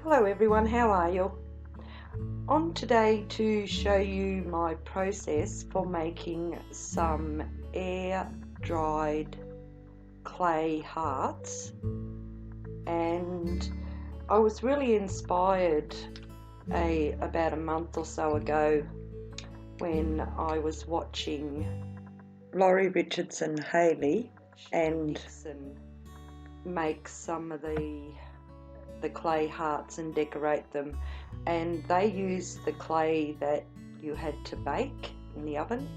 Hello everyone, how are you? On today to show you my process for making some air dried clay hearts, and I was really inspired about a month or so ago when I was watching LAURIE, Richardson, Haley and Dixon make some of the clay hearts and decorate them, and they used the clay that you had to bake in the oven.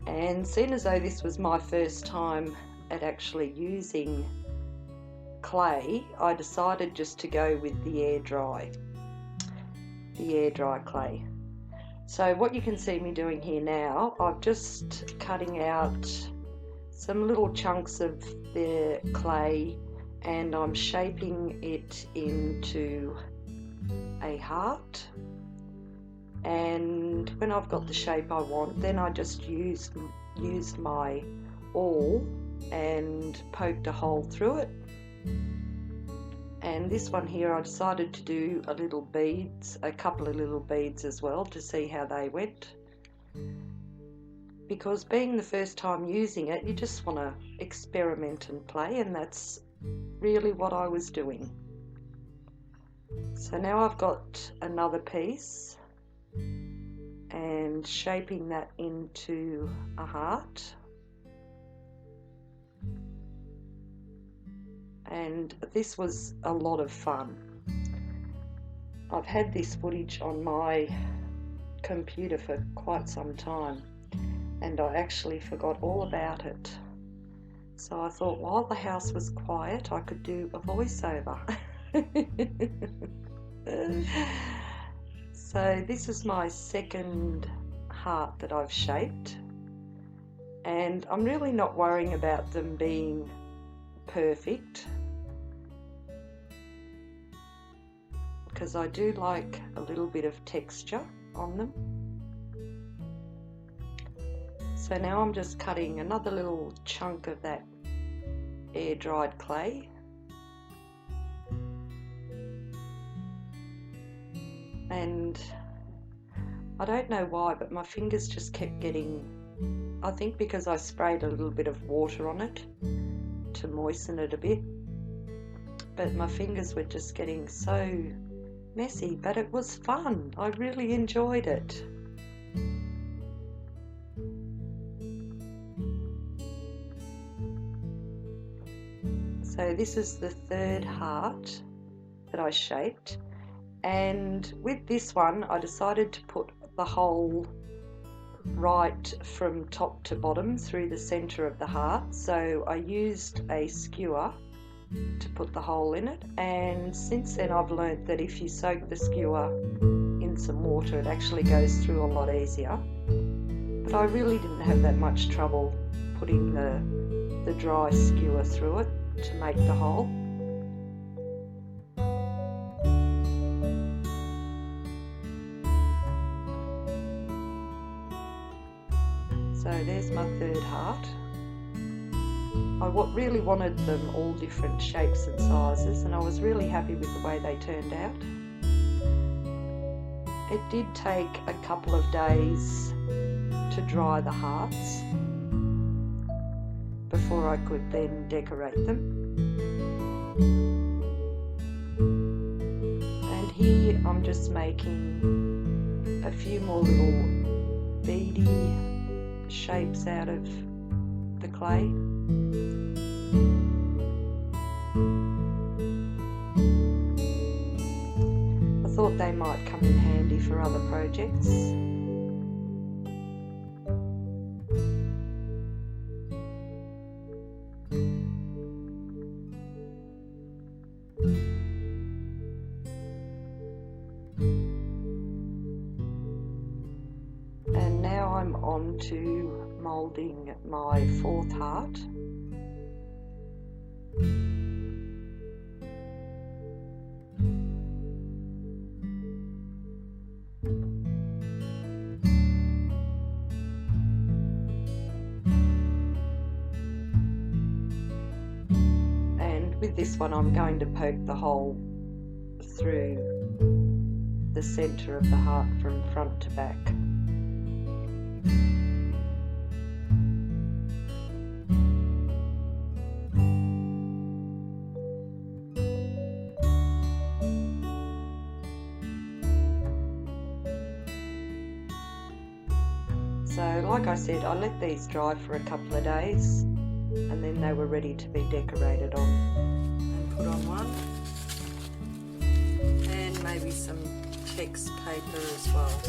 And seeing as though this was my first time at actually using clay, I decided just to go with the air dry clay. So what you can see me doing here now, I'm just cutting out some little chunks of the clay and I'm shaping it into a heart, and when I've got the shape I want, then I just used my awl and poked a hole through it. And this one here I decided to do a couple of little beads as well, to see how they went, because being the first time using it, you just want to experiment and play, and that's really what I was doing. So now I've got another piece and shaping that into a heart, and this was a lot of fun. I've had this footage on my computer for quite some time and I actually forgot all about it. So I thought while the house was quiet I could do a voiceover. So this is my second heart that I've shaped, and I'm really not worrying about them being perfect, because I do like a little bit of texture on them. So now I'm just cutting another little chunk of that air dried clay, and I don't know why, but my fingers just kept getting, I think because I sprayed a little bit of water on it to moisten it a bit, but my fingers were just getting so messy, but it was fun. I really enjoyed it. So this is the third heart that I shaped, and with this one I decided to put the hole right from top to bottom through the center of the heart. So I used a skewer to put the hole in it, and since then I've learned that if you soak the skewer in some water it actually goes through a lot easier. But I really didn't have that much trouble putting the dry skewer through it to make the hole. So there's my third heart. I really wanted them all different shapes and sizes, and I was really happy with the way they turned out. It did take a couple of days to dry the hearts before I could then decorate them. And here I'm just making a few more little beady shapes out of the clay. I thought they might come in handy for other projects. And now I'm on to moulding my fourth heart. And with this one I'm going to poke the hole through the center of the heart from front to back. So like I said, I let these dry for a couple of days and then they were ready to be decorated on and put on one. And maybe some text paper as well.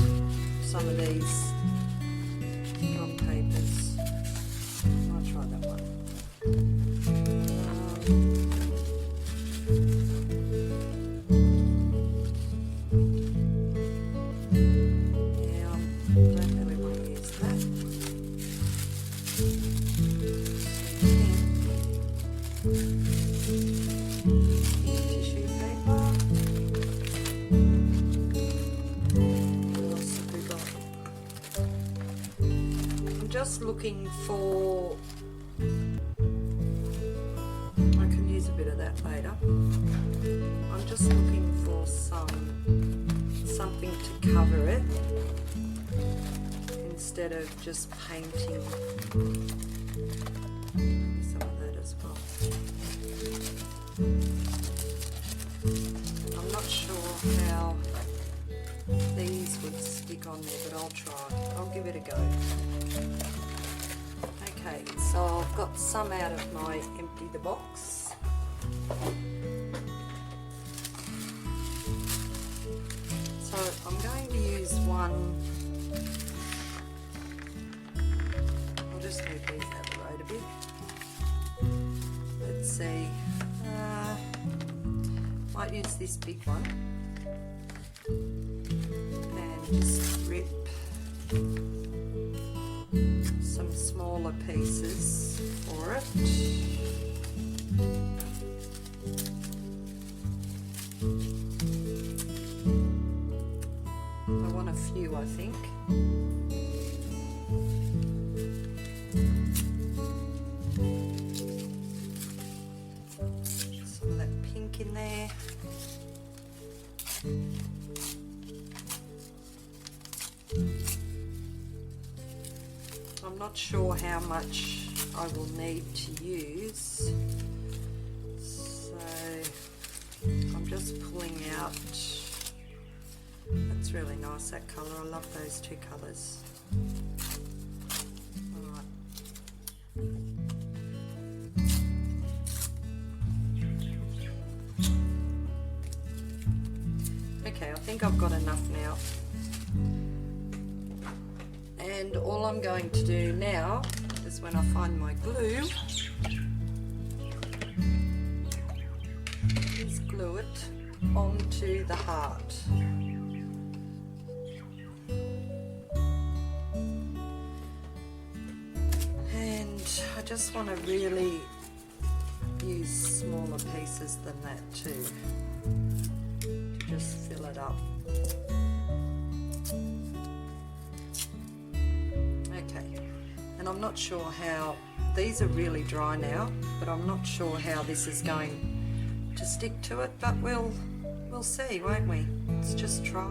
Some of these drum papers. I'll try that one. Just looking for, I can use a bit of that later. I'm just looking for something to cover it instead of just painting. Maybe some of that as well. I'm not sure how these would stick on there, but I'll try. I'll give it a go. Okay, so I've got some out of my empty the box. So I'm going to use one. I'll just move these out of the road a bit. Let's see. Might use this big one. Just rip some smaller pieces for it. I want a few, I think. Some of that pink in there. I'm not sure how much I will need to use, so I'm just pulling out. That's really nice, that colour. I love those two colours. Alright. Okay, I think I've got enough now. And all I'm going to do now is, when I find my glue, is glue it onto the heart. And I just want to really use smaller pieces than that too, to just fill it up. And I'm not sure how, these are really dry now, but I'm not sure how this is going to stick to it, but we'll see, won't we? Let's just try.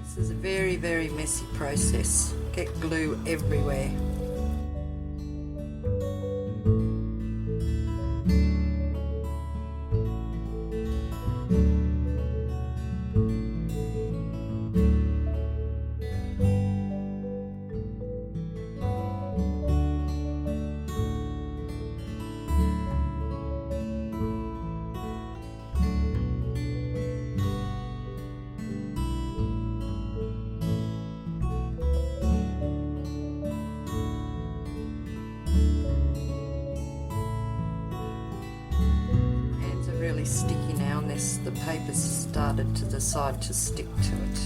This is a very, very messy process. Get glue everywhere. really sticky now, and the paper's started to decide to stick to it.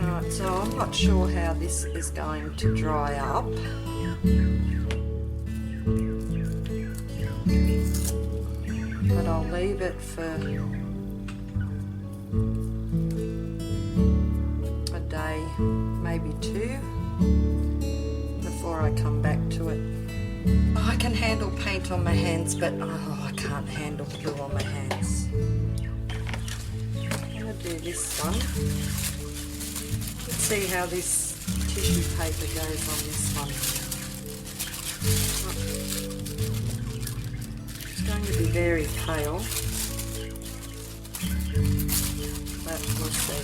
Alright, so I'm not sure how this is going to dry up. But I'll leave it for a day, maybe two, before I come back to it. Oh, I can handle paint on my hands, but I can't handle glue on my hands. I'm going to do this one. Let's see how this tissue paper goes on this one. It's going to be very pale, but we'll see.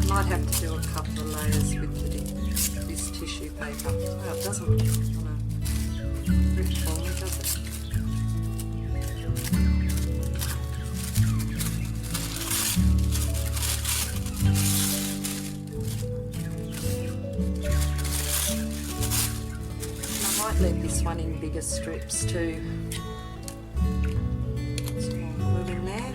Might have to do a couple of layers with this tissue paper. Oh, it doesn't want to rip for me, does it? I might let this one in bigger strips too. Some more glue in there.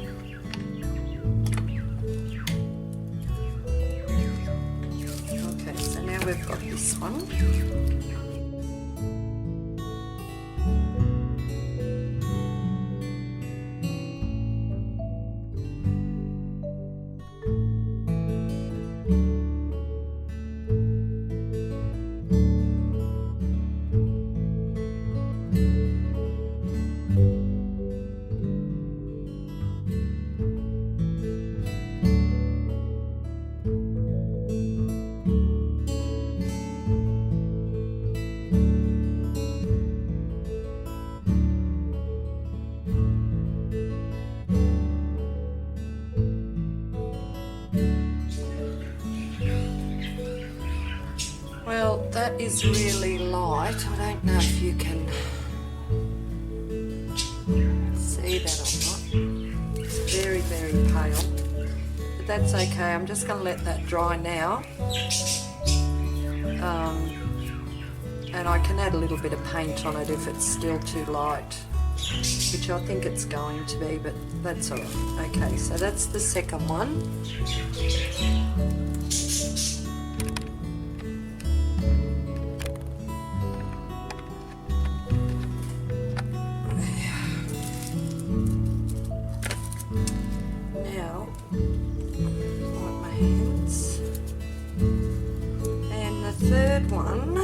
We've got this one. Well, that is really light. I don't know if you can see that or not. It's very, very pale, but that's okay. I'm just going to let that dry now. And I can add a little bit of paint on it if it's still too light, which I think it's going to be, but that's all right. Okay, so that's the second one. Third one,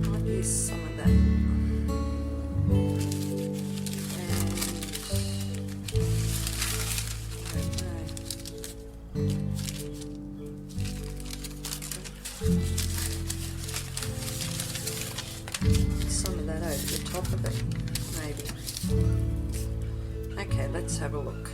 I'll use some of that, some of that over the top of it, maybe. Okay, let's have a look.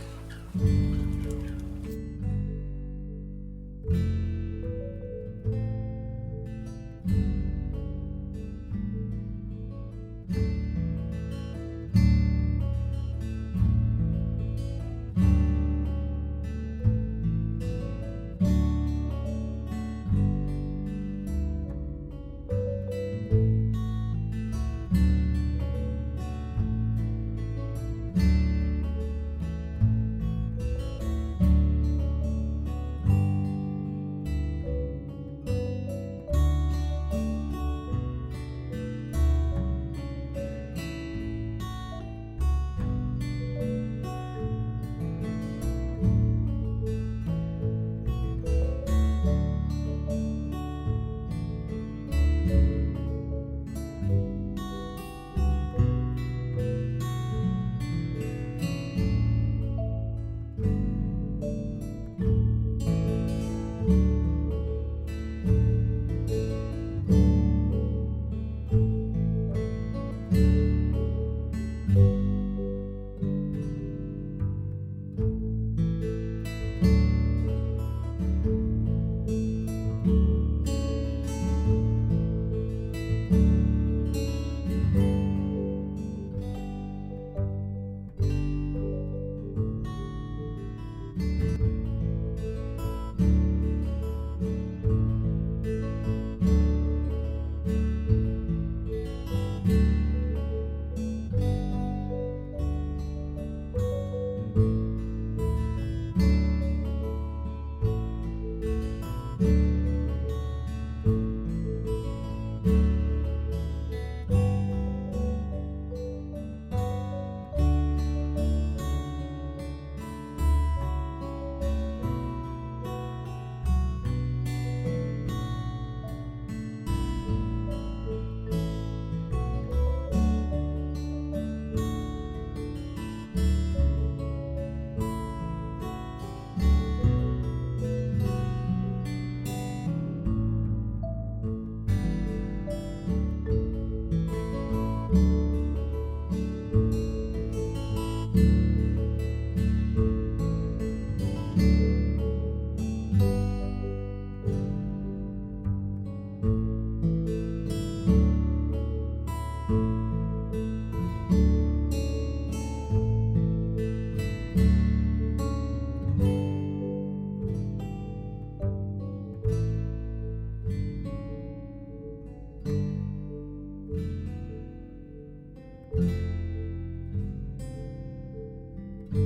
So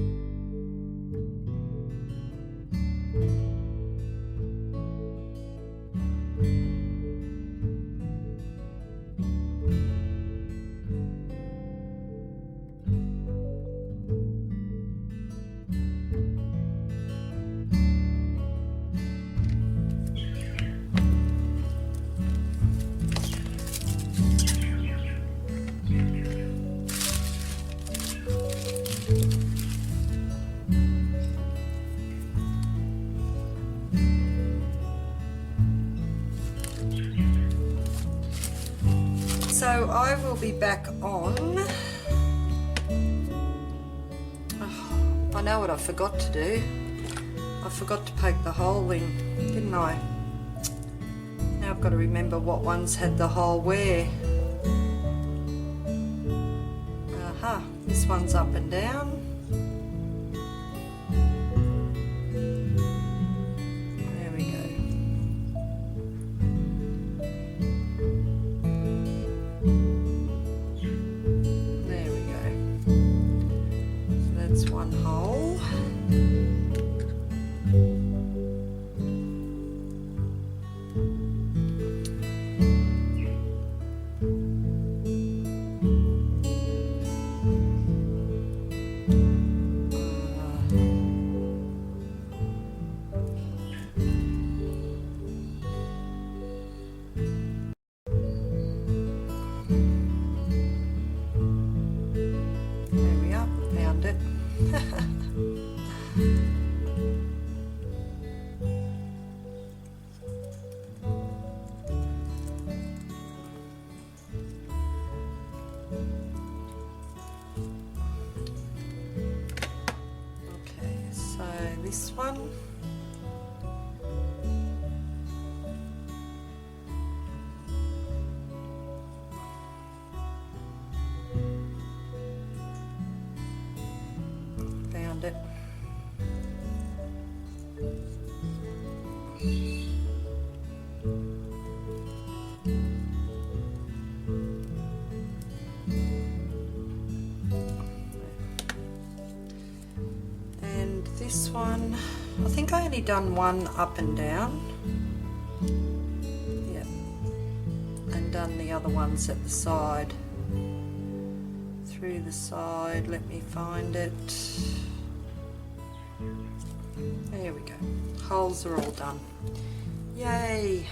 I will be back on. Oh, I know what I forgot to do. I forgot to poke the hole in, didn't I? Now I've got to remember what ones had the hole where. Aha, this one's up and down. There we go. There we go. So that's one hole. This one, found it. This one, I think I only done one up and down. Yep. And done the other ones at the side. Through the side, let me find it. There we go. Holes are all done. Yay!